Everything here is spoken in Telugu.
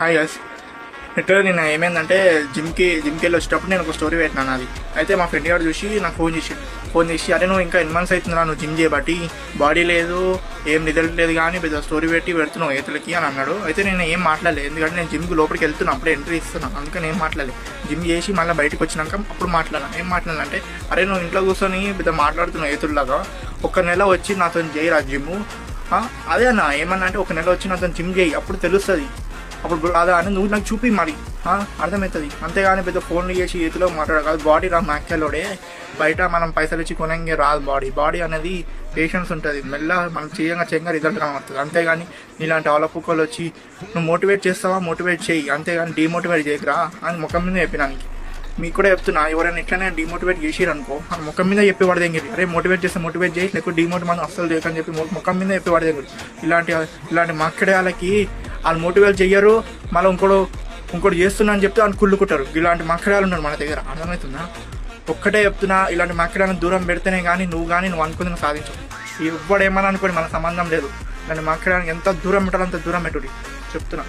హాయ్ గైస్, ఇట్లా నేను ఏమైందంటే జిమ్కి వెళ్ళి వచ్చేటప్పుడు నేను ఒక స్టోరీ పెట్టినాను. అది అయితే మా ఫ్రెండ్ గారు చూసి నాకు ఫోన్ చేసి అరే నువ్వు ఇంకా 8 months అవుతుందా నువ్వు జిమ్ చేయబట్టి, బాడీ లేదు, ఏం రిజల్ట్ లేదు, కానీ పెద్ద స్టోరీ పెడుతున్నావు ఏతులకి అని అన్నాడు. అయితే నేను ఏం మాట్లాడలేదు, ఎందుకంటే నేను జిమ్కి లోపలికి వెళ్తున్నా, అప్పుడే ఎంట్రీ ఇస్తున్నాను, అందుకని ఏం మాట్లాడలేదు. జిమ్ చేసి మళ్ళీ బయటకు వచ్చినాక అప్పుడు మాట్లాడాను. ఏం మాట్లాడాలంటే, అరే నువ్వు ఇంట్లో కూర్చొని పెద్ద మాట్లాడుతున్నావు ఏతుల్లాగా, 1 నెల వచ్చి నాతో చేయరా జిమ్. అదే అన్న ఏమన్నా అంటే 1 నెల వచ్చి నాతో జిమ్ చేయి, అప్పుడు తెలుస్తుంది, అప్పుడు అదా అని నువ్వు నాకు చూపి మరి అర్థమవుతుంది. అంతేగాని పెద్ద ఫోన్లు చేసి చేతిలో మాట్లాడకాదు. బాడీ రా మ్యాక్యాలోడే, బయట మనం పైసలు ఇచ్చి కొనంగే రాదు. బాడీ అనేది పేషెన్స్ ఉంటుంది, మెల్ల మనం చేయంగా రిజల్ట్ కనబడుతుంది. అంతేగాని నీలాంటి అవలపుక్కలు వచ్చి నువ్వు మోటివేట్ చేస్తావా, మోటివేట్ చేయి, అంతేగాని డిమోటివేట్ చేయకురా అని ముఖం మీద చెప్పినానికి. మీకు కూడా చెప్తున్నా, ఎవరైనా ఎట్లనే డిమోటివేట్ చేసిరు అనుకో, ముఖం మీద చెప్పి పడదేంగిరి, అరే మోటివేట్ చేస్తే మోటివేట్ చేయి, లేకపోతే డిమోటివేట్ మనం అస్సలు చేయకని చెప్పి ముఖం మీద చెప్పి పడదేంగిరి. ఇలాంటి మక్కడే వాళ్ళకి వాళ్ళు మోటివేట్ చెయ్యరు, మళ్ళీ ఇంకోటి చేస్తున్నా అని చెప్తే వాళ్ళు కుళ్ళుకుంటారు. ఇలాంటి మక్కడాలు ఉన్నారు మన దగ్గర, అర్థమవుతుందా? ఒక్కటే చెప్తున్నా, ఇలాంటి మక్కడాలను దూరం పెడితేనే కానీ నువ్వు అనుకుంది సాధించవు. ఎవ్వడేమన్నా అనుకోండి, మన సంబంధం లేదు. ఇలాంటి మక్కడానికి ఎంత దూరం పెట్టాలో అంత దూరం పెట్టుడి చెప్తున్నా.